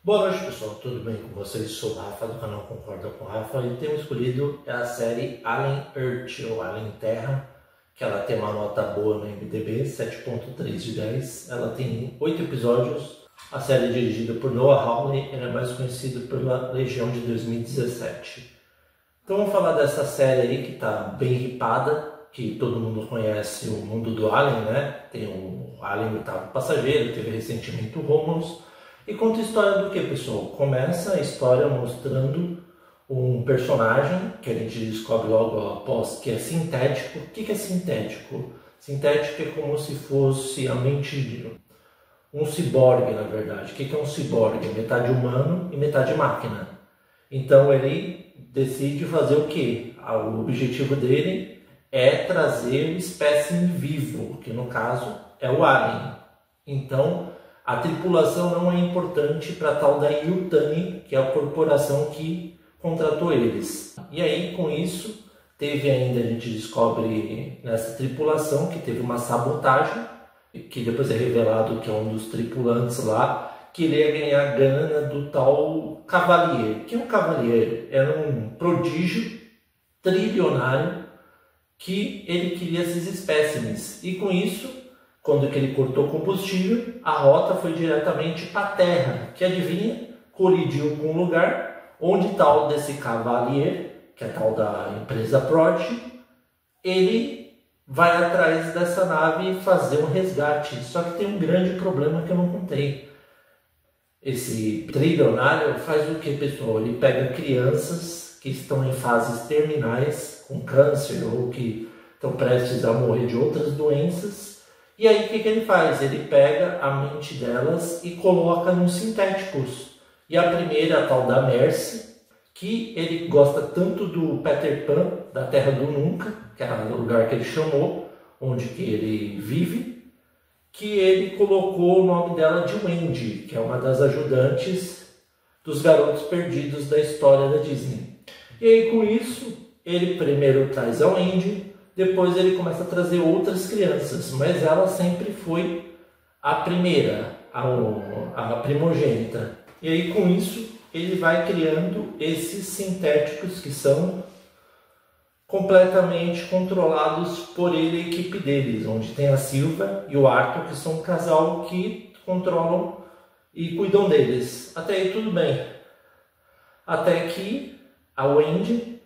Boa noite, pessoal, tudo bem com vocês? Sou o Rafa do canal Concorda com o Rafa e temos escolhido a série Alien Earth ou Alien Terra, que ela tem uma nota boa no IMDb, 7.3 de 10. Ela tem 8 episódios. A série é dirigida por Noah Hawley, ele é mais conhecido pela Legião de 2017. Então vamos falar dessa série aí que está bem hipada, que todo mundo conhece o mundo do Alien, né? Tem o Alien Oitavo Passageiro, teve recentemente o Romulus. E conta a história do que, pessoal? Começa a história mostrando um personagem que a gente descobre logo após que é sintético. O que é sintético? Sintético é como se fosse a mente de um ciborgue, na verdade. O que é um ciborgue? Metade humano e metade máquina. Então ele decide fazer o quê? O objetivo dele é trazer o espécime vivo, que no caso é o alien. Então a tripulação não é importante para a tal da Yutani, que é a corporação que contratou eles. E aí, com isso, teve ainda, a gente descobre nessa tripulação que teve uma sabotagem, que depois é revelado que é um dos tripulantes lá, que ele ia ganhar grana do tal Cavalier. Que é um Cavalier? Era um prodígio trilionário que ele queria esses espécimes. E com isso, quando que ele cortou combustível, a rota foi diretamente para a Terra, que adivinha, colidiu com um lugar onde tal desse Cavalier, que é tal da empresa Prod, ele vai atrás dessa nave fazer um resgate. Só que tem um grande problema que eu não contei. Esse trilionário faz o que, pessoal? Ele pega crianças que estão em fases terminais, com câncer ou que estão prestes a morrer de outras doenças. E aí o que ele faz? Ele pega a mente delas e coloca nos sintéticos. E a primeira, a tal da Mercy, que ele gosta tanto do Peter Pan, da Terra do Nunca, que é o lugar que ele chamou, onde que ele vive, que ele colocou o nome dela de Wendy, que é uma das ajudantes dos garotos perdidos da história da Disney. E aí com isso, ele primeiro traz a Wendy, depois ele começa a trazer outras crianças, mas ela sempre foi a primeira, a primogênita. E aí com isso ele vai criando esses sintéticos que são completamente controlados por ele e a equipe deles, onde tem a Silva e o Arthur, que são um casal que controlam e cuidam deles. Até aí tudo bem. Até que a Wendy,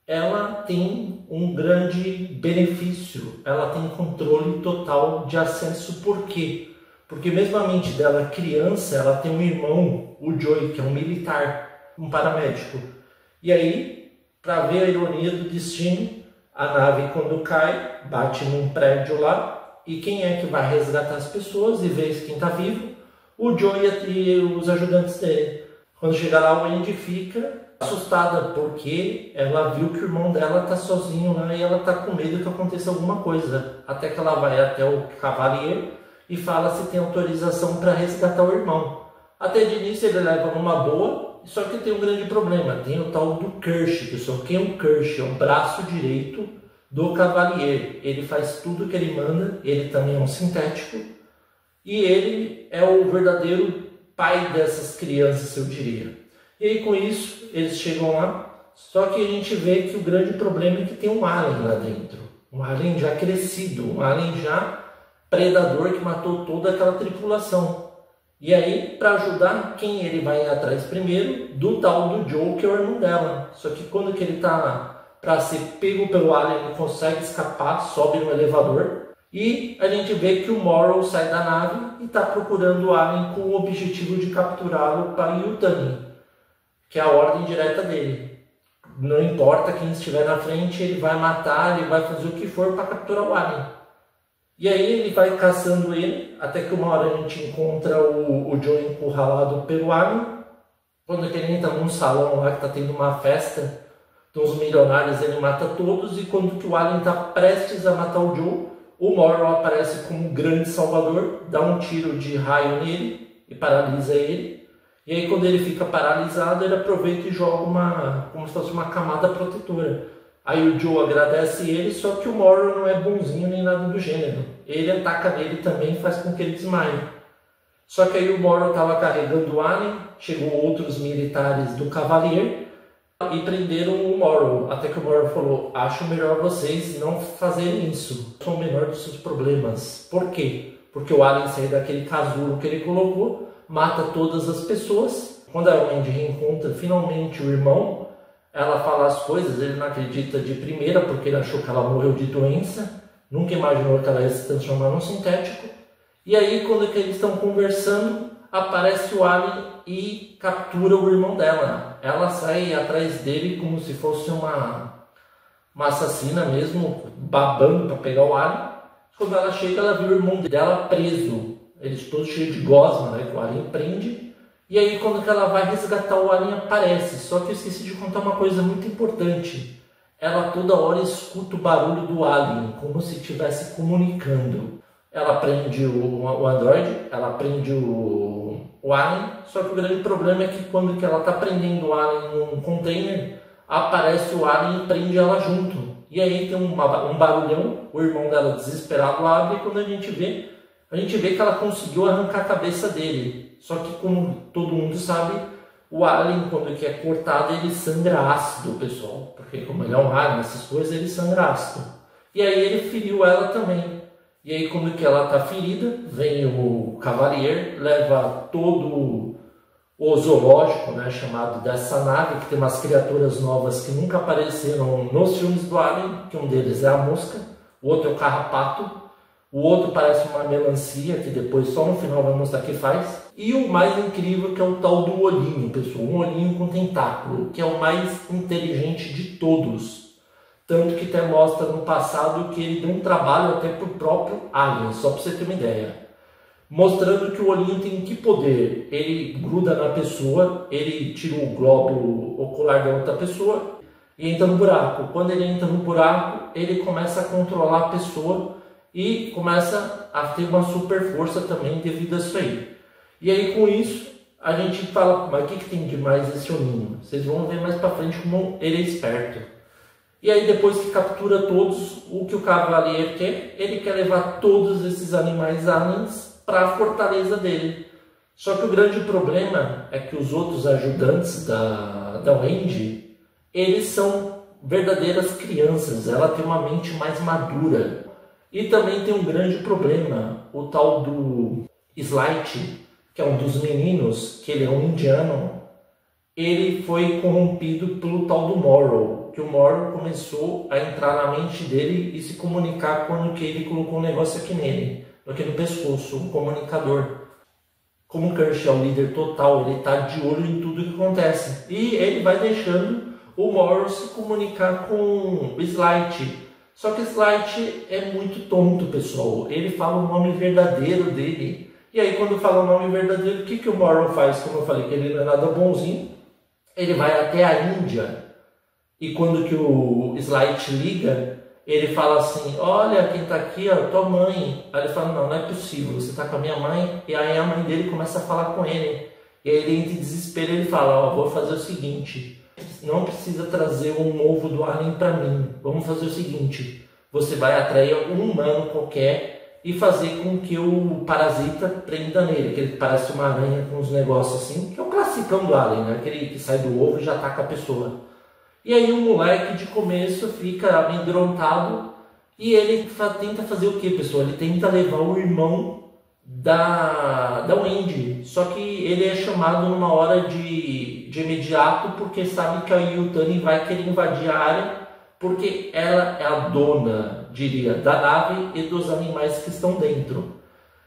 ela tem um grande benefício, ela tem controle total de acesso. Por quê? Porque mesmo a mente dela criança, ela tem um irmão, o Joey, que é um militar, um paramédico. E aí, para ver a ironia do destino, a nave quando cai, bate num prédio lá, e quem é que vai resgatar as pessoas e ver quem está vivo? O Joey e os ajudantes dele. Quando chega lá, o Wendy fica assustada porque ela viu que o irmão dela está sozinho lá e ela está com medo que aconteça alguma coisa. Até que ela vai até o Cavalier e fala se tem autorização para resgatar o irmão. Até de início ele leva numa boa, só que tem um grande problema. Tem o tal do Kirsch, pessoal. Quem é o Kirsch? É o braço direito do Cavalier. Ele faz tudo que ele manda, ele também é um sintético e ele é o verdadeiro pai dessas crianças, eu diria. E aí com isso, eles chegam lá, só que a gente vê que o grande problema é que tem um alien lá dentro. Um alien já crescido, um alien já predador que matou toda aquela tripulação. E aí, para ajudar, quem ele vai atrás primeiro? Do tal do Joe, que é o irmão dela. Só que quando que ele está para ser pego pelo alien, ele consegue escapar, sobe no elevador. E a gente vê que o Morrow sai da nave e está procurando o alien com o objetivo de capturá-lo para Yutani, que é a ordem direta dele. Não importa quem estiver na frente, ele vai matar, ele vai fazer o que for para capturar o alien. E aí ele vai caçando ele, até que uma hora a gente encontra o Joe encurralado pelo alien. Quando ele entra num salão lá que está tendo uma festa dos milionários, ele mata todos. E quando que o alien está prestes a matar o Joe, o Morrow aparece como um grande salvador, dá um tiro de raio nele e paralisa ele. E aí quando ele fica paralisado, ele aproveita e joga como se fosse uma camada protetora. Aí o Joe agradece ele, só que o Morrow não é bonzinho nem nada do gênero. Ele ataca nele também e faz com que ele desmaie. Só que aí o Morrow estava carregando o Alien, chegou outros militares do Cavalier e prenderam o Morrow. Até que o Morrow falou: acho melhor vocês não fazerem isso. São o menor dos seus problemas. Por quê? Porque o Alien saiu daquele casulo que ele colocou, mata todas as pessoas. Quando a Wendy reencontra finalmente o irmão, ela fala as coisas, ele não acredita de primeira porque ele achou que ela morreu de doença, nunca imaginou que ela ia se transformar num sintético. E aí, quando que eles estão conversando, aparece o Alien e captura o irmão dela. Ela sai atrás dele como se fosse uma assassina mesmo, babando para pegar o Alien. Quando ela chega, ela viu o irmão dela preso. Eles todos cheios de gosma, né, que o Alien prende. E aí, quando que ela vai resgatar o Alien, aparece. Só que eu esqueci de contar uma coisa muito importante. Ela toda hora escuta o barulho do Alien, como se estivesse comunicando. Ela prende o Android, ela prende o Alien, só que o grande problema é que quando que ela está prendendo o Alien num container, aparece o Alien e prende ela junto. E aí tem um barulhão, o irmão dela desesperado abre e quando a gente vê que ela conseguiu arrancar a cabeça dele. Só que como todo mundo sabe, o Alien quando que é cortado ele sangra ácido, pessoal. Porque como ele é um Alien, essas coisas, ele sangra ácido. E aí ele feriu ela também. E aí, quando que ela está ferida, vem o Cavalier, leva todo o zoológico, né, chamado dessa nave, que tem umas criaturas novas que nunca apareceram nos filmes do Alien, que um deles é a mosca, o outro é o carrapato, o outro parece uma melancia, que depois só no final vai mostrar que faz, e o mais incrível que é o tal do olhinho, pessoal, um olhinho com tentáculo, que é o mais inteligente de todos. Tanto que até mostra no passado que ele deu um trabalho até para o próprio Alien, só para você ter uma ideia. Mostrando que o olhinho tem que poder. Ele gruda na pessoa, ele tira o globo ocular da outra pessoa e entra no buraco. Quando ele entra no buraco, ele começa a controlar a pessoa e começa a ter uma super força também devido a isso aí. E aí com isso, a gente fala, mas o que tem de mais esse olhinho? Vocês vão ver mais para frente como ele é esperto. E aí depois que captura todos, o que o Cavalier quer? Ele quer levar todos esses animais aliens para a fortaleza dele. Só que o grande problema é que os outros ajudantes da Wendy, eles são verdadeiras crianças. Ela tem uma mente mais madura. E também tem um grande problema, o tal do Slight, que é um dos meninos, que ele é um indiano, ele foi corrompido pelo tal do Morrow, que o Morrow começou a entrar na mente dele e se comunicar quando que ele colocou um negócio aqui nele, aqui no pescoço, um comunicador. Como o Kirsch é o líder total, ele está de olho em tudo que acontece. E ele vai deixando o Morrow se comunicar com o Slight. Só que o Slight é muito tonto, pessoal. Ele fala o nome verdadeiro dele. E aí quando fala o nome verdadeiro, o que o Morrow faz? Como eu falei, que ele não é nada bonzinho. Ele vai até a Índia e quando que o Slight liga, ele fala assim, olha quem está aqui, ó, tua mãe. Aí ele fala, não é possível, você está com a minha mãe. E aí a mãe dele começa a falar com ele. E aí ele entra em desespero e ele fala, ó, vou fazer o seguinte, não precisa trazer um ovo do Alien para mim. Vamos fazer o seguinte, você vai atrair um humano qualquer e fazer com que o parasita prenda nele, que ele parece uma aranha com uns negócios assim, que é o classicão do Alien, né? Aquele que sai do ovo e já ataca a pessoa. E aí o moleque de começo fica amedrontado e ele tenta fazer o que, pessoal? Ele tenta levar o irmão da Wendy, só que ele é chamado numa hora de imediato porque sabe que a Yutani vai querer invadir a área porque ela é a dona, diria, da nave e dos animais que estão dentro.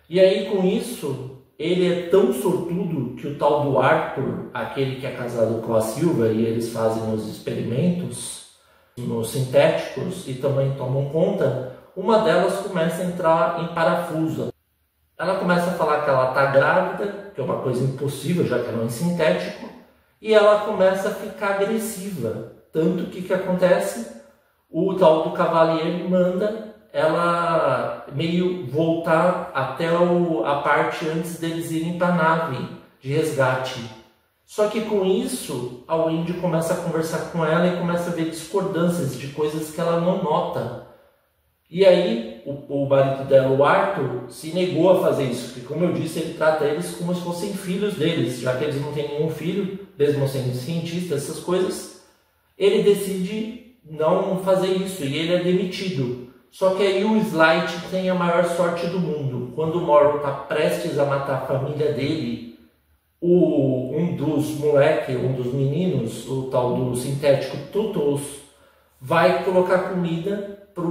E aí com isso, ele é tão sortudo que o tal do Arthur, aquele que é casado com a Silva e eles fazem os experimentos nos sintéticos e também tomam conta, uma delas começa a entrar em parafuso. Ela começa a falar que ela está grávida, que é uma coisa impossível já que ela é um sintético, e ela começa a ficar agressiva. Tanto que acontece? O tal do Cavalier manda ela meio voltar até a parte antes deles irem para a nave de resgate. Só que com isso, a Wendy começa a conversar com ela e começa a ver discordâncias de coisas que ela não nota. E aí o marido dela, o Arthur, se negou a fazer isso, porque como eu disse, ele trata eles como se fossem filhos deles, já que eles não têm nenhum filho, mesmo sendo cientista, essas coisas, ele decide não fazer isso e ele é demitido. Só que aí o Slight tem a maior sorte do mundo. Quando o Morrow está prestes a matar a família dele, um dos moleques, um dos meninos, o tal do sintético Tuttles, vai colocar comida para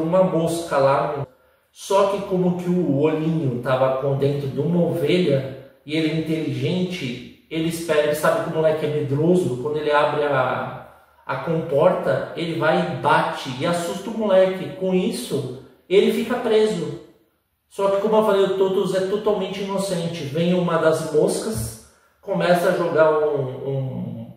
uma mosca lá. Só que como que o olhinho estava dentro de uma ovelha e ele é inteligente, ele espera, ele sabe que o moleque é medroso, quando ele abre a comporta, ele vai e bate e assusta o moleque. Com isso, ele fica preso. Só que, como eu falei, o Tuttles é totalmente inocente. Vem uma das moscas, começa a jogar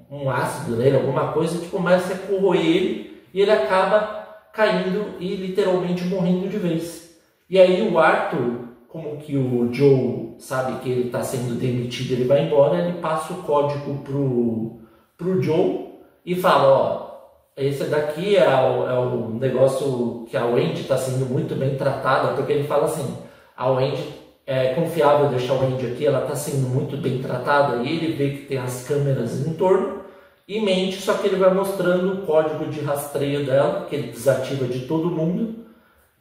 um ácido nele, alguma coisa que começa a corroer ele e ele acaba caindo e literalmente morrendo de vez. E aí o Arthur, como que o Joe sabe que ele está sendo demitido, ele vai embora, ele passa o código pro Joe e fala, ó, esse daqui é o negócio que a Wendy está sendo muito bem tratada, porque ele fala assim, a Wendy é confiável deixar a Wendy aqui, ela está sendo muito bem tratada, e ele vê que tem as câmeras em torno e mente, só que ele vai mostrando o código de rastreio dela, que ele desativa de todo mundo,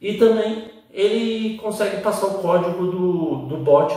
e também ele consegue passar o código do bot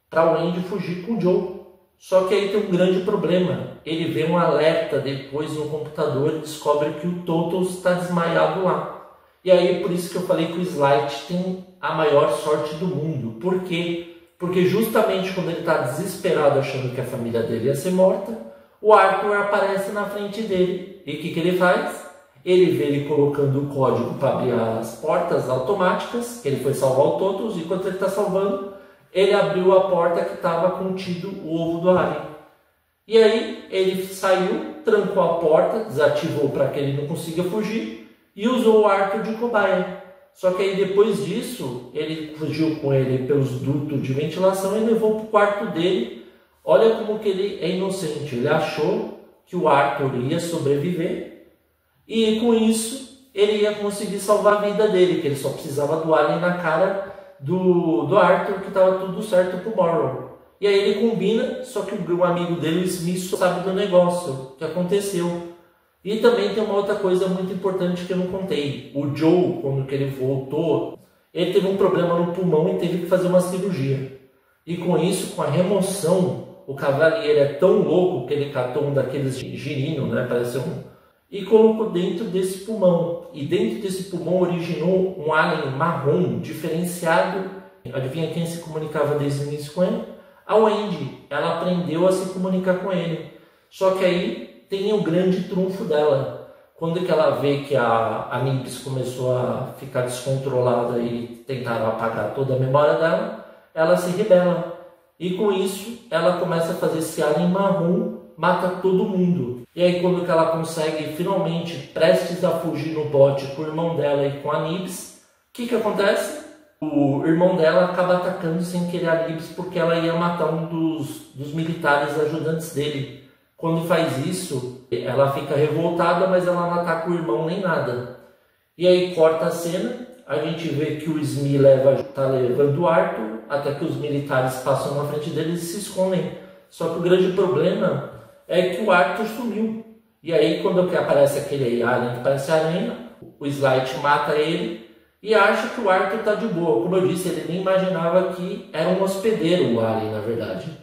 para Wendy fugir com o Joe. Só que aí tem um grande problema. Ele vê um alerta depois no computador e descobre que o Tuttles está desmaiado lá. E aí por isso que eu falei que o Slight tem a maior sorte do mundo. Por quê? Porque justamente quando ele está desesperado achando que a família dele ia ser morta, o Arthur aparece na frente dele. E o que ele faz? Ele vê ele colocando o código para abrir as portas automáticas, que ele foi salvar o Tuttles, e enquanto ele está salvando, ele abriu a porta que estava contido o ovo do alien. E aí ele saiu, trancou a porta, desativou para que ele não consiga fugir e usou o Arthur de cobaia. Só que aí depois disso, ele fugiu com ele pelos dutos de ventilação e levou para o quarto dele. Olha como que ele é inocente. Ele achou que o Arthur ia sobreviver e com isso ele ia conseguir salvar a vida dele, que ele só precisava do alien na cara do Arthur, que estava tudo certo pro Morrow. E aí ele combina, só que o amigo dele, o Smith, sabe do negócio que aconteceu. E também tem uma outra coisa muito importante que eu não contei. O Joe, quando que ele voltou, ele teve um problema no pulmão e teve que fazer uma cirurgia. E com isso, com a remoção, o Cavalier é tão louco que ele catou um daqueles girinos, né, parece e colocou dentro desse pulmão. E dentro desse pulmão originou um alien marrom diferenciado. Adivinha quem se comunicava desde o início com ele? A Wendy. Ela aprendeu a se comunicar com ele. Só que aí tem o grande trunfo dela. Quando que ela vê que a Nibs começou a ficar descontrolada e tentaram apagar toda a memória dela, ela se rebela. E com isso, ela começa a fazer esse alien marrom, mata todo mundo. E aí quando que ela consegue finalmente, prestes a fugir no bote com o irmão dela e com a Nibs, o que acontece? O irmão dela acaba atacando sem querer a Nibs porque ela ia matar um dos militares ajudantes dele. Quando faz isso, ela fica revoltada, mas ela não ataca o irmão nem nada. E aí corta a cena, a gente vê que o Smee está levando o Arthur, até que os militares passam na frente deles e se escondem. Só que o grande problema é que o Arthur sumiu. E aí quando aparece aquele alien que parece aranha, o Slight mata ele e acha que o Arthur está de boa. Como eu disse, ele nem imaginava que era um hospedeiro o alien, na verdade.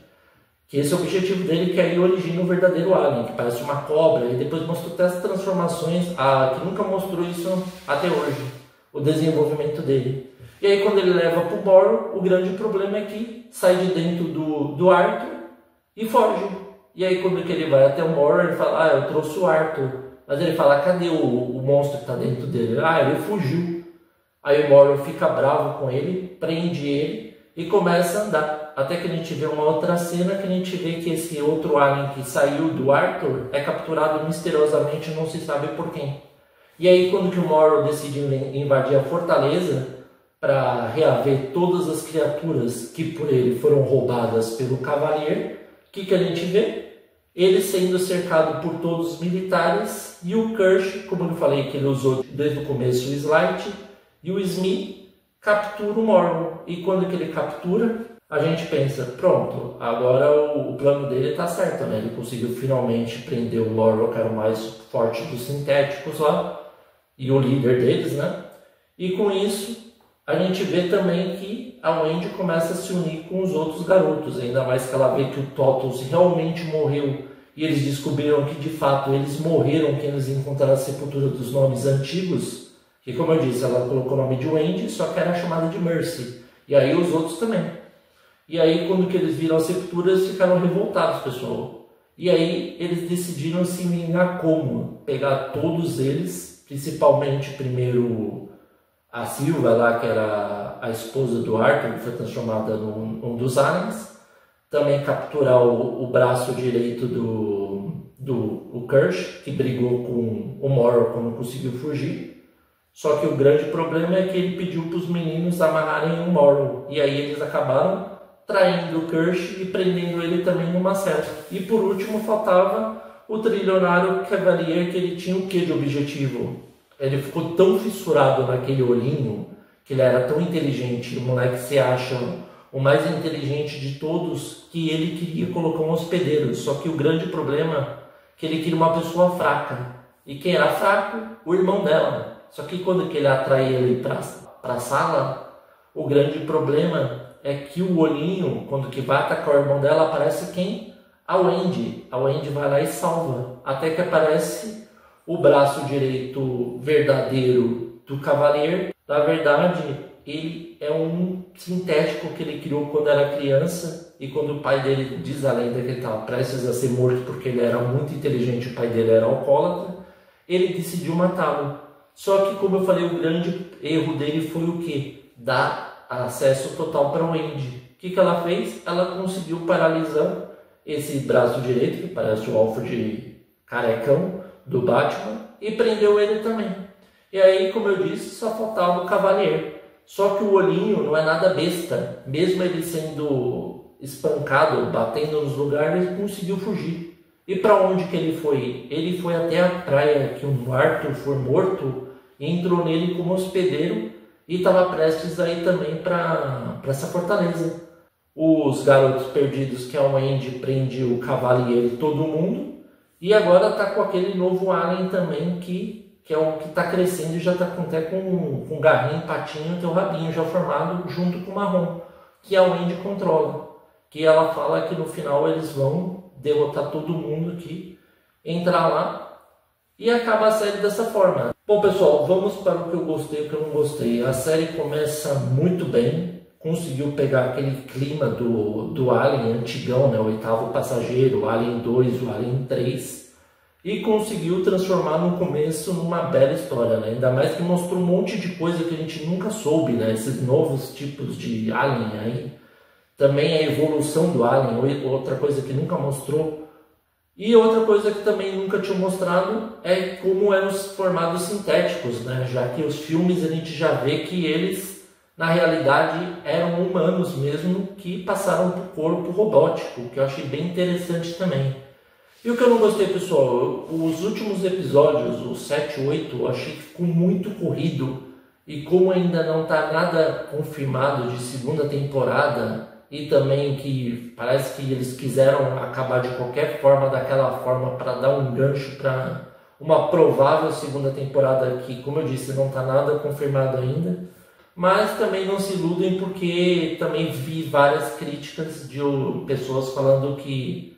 Que esse é o objetivo dele, que aí origina o verdadeiro alien, que parece uma cobra. E depois mostrou até as transformações, que nunca mostrou isso até hoje, o desenvolvimento dele. E aí quando ele leva para o Morrow, o grande problema é que sai de dentro do Arthur e foge. E aí quando ele vai até o Morrow, ele fala, eu trouxe o Arthur. Mas ele fala, cadê o monstro que está dentro dele? Ele fugiu. Aí o Morrow fica bravo com ele, prende ele e começa a andar. Até que a gente vê uma outra cena que a gente vê que esse outro alien que saiu do Arthur é capturado misteriosamente, não se sabe por quem. E aí quando que o Morrow decide invadir a fortaleza para reaver todas as criaturas que por ele foram roubadas pelo Cavalier, o que a gente vê? ele sendo cercado por todos os militares, e o Kirsch, como eu falei que ele usou desde o começo o Slight, e o Smee captura o Mormon. E quando que ele captura, a gente pensa, pronto, agora o plano dele está certo, né? Ele conseguiu finalmente prender o Mormon, que era o mais forte dos sintéticos lá, e o líder deles, né? E com isso, a gente vê também que a Wendy começa a se unir com os outros garotos, ainda mais que ela vê que o Totos realmente morreu, e eles descobriram que de fato eles morreram, que eles encontraram a sepultura dos nomes antigos, que como eu disse, ela colocou o nome de Wendy, só que era chamada de Mercy, e aí os outros também. E aí quando que eles viram a sepultura, eles ficaram revoltados, pessoal. E aí eles decidiram se vingar como? Pegar todos eles, principalmente primeiro a Silva lá, que era a esposa do Arthur, que foi transformada num dos aliens. Também capturar o braço direito do Kirsch, que brigou com o Morrow quando conseguiu fugir. Só que o grande problema é que ele pediu para os meninos amarrarem o Morrow. E aí eles acabaram traindo o Kirsch e prendendo ele também numa cela. E por último faltava o trilionário Cavalier, que ele tinha o que de objetivo? Ele ficou tão fissurado naquele olhinho, que ele era tão inteligente, o moleque se acha o mais inteligente de todos, que ele queria colocar um hospedeiro. Só que o grande problema é que ele queria uma pessoa fraca. E quem era fraco? O irmão dela. Só que quando que ele atrai ele para a sala, o grande problema é que o olhinho, quando que vai atacar o irmão dela, aparece quem? A Wendy. A Wendy vai lá e salva. Até que aparece o braço direito verdadeiro do Cavalier. Na verdade, ele é um sintético que ele criou quando era criança, e quando o pai dele, diz a lenda que ele estava prestes a ser morto porque ele era muito inteligente, o pai dele era alcoólatra, ele decidiu matá-lo. Só que, como eu falei, o grande erro dele foi o quê? Dar acesso total para o Wendy. O que ela fez? Ela conseguiu paralisar esse braço direito, que parece o Alfred carecão do Batman, e prendeu ele também. E aí, como eu disse, só faltava o Cavalier. Só que o olhinho não é nada besta. Mesmo ele sendo espancado, batendo nos lugares, ele conseguiu fugir. E para onde que ele foi? Ele foi até a praia que o Arthur foi morto, e entrou nele como hospedeiro, e estava prestes a ir também para essa fortaleza. Os garotos perdidos, que é o Wendy, prende o Cavalier e todo mundo, e agora está com aquele novo alien também, que é o que está crescendo e já está até com garrinho, patinho, tem o rabinho já formado junto com o marrom, que a Wendy controla. Que ela fala que no final eles vão derrotar todo mundo que entrar lá, e acaba a série dessa forma. Bom, pessoal, vamos para o que eu gostei e o que eu não gostei. A série começa muito bem, conseguiu pegar aquele clima do Alien antigão, né? O Oitavo Passageiro, o Alien 2, o Alien 3, e conseguiu transformar no começo numa bela história, né? Ainda mais que mostrou um monte de coisa que a gente nunca soube, né? Esses novos tipos de Alien aí. Também a evolução do Alien, outra coisa que nunca mostrou. E outra coisa que também nunca tinha mostrado é como eram os formados sintéticos, né? Já que os filmes a gente já vê que eles, na realidade, eram humanos mesmo, que passaram para o corpo robótico, que eu achei bem interessante também. E o que eu não gostei, pessoal, os últimos episódios, os 7 e 8, eu achei que ficou muito corrido, e como ainda não está nada confirmado de segunda temporada, e também que parece que eles quiseram acabar de qualquer forma daquela forma para dar um gancho para uma provável segunda temporada que, como eu disse, não está nada confirmado ainda, mas também não se iludem, porque também vi várias críticas de pessoas falando que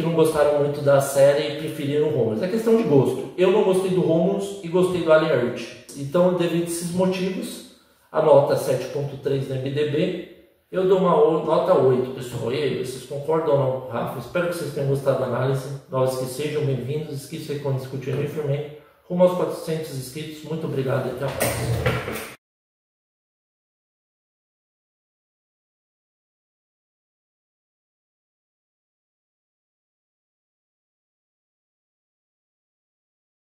não gostaram muito da série e preferiram o Romulus. É questão de gosto. Eu não gostei do Romulus e gostei do Alien Earth. Então, devido a esses motivos, a nota 7.3 na MDB, eu dou uma nota 8, pessoal. E aí, vocês concordam ou não, Rafa? Espero que vocês tenham gostado da análise. Nós que sejam bem-vindos. Esqueça aí quando discutir no Infirmei. Rumo aos 400 inscritos. Muito obrigado e até a próxima.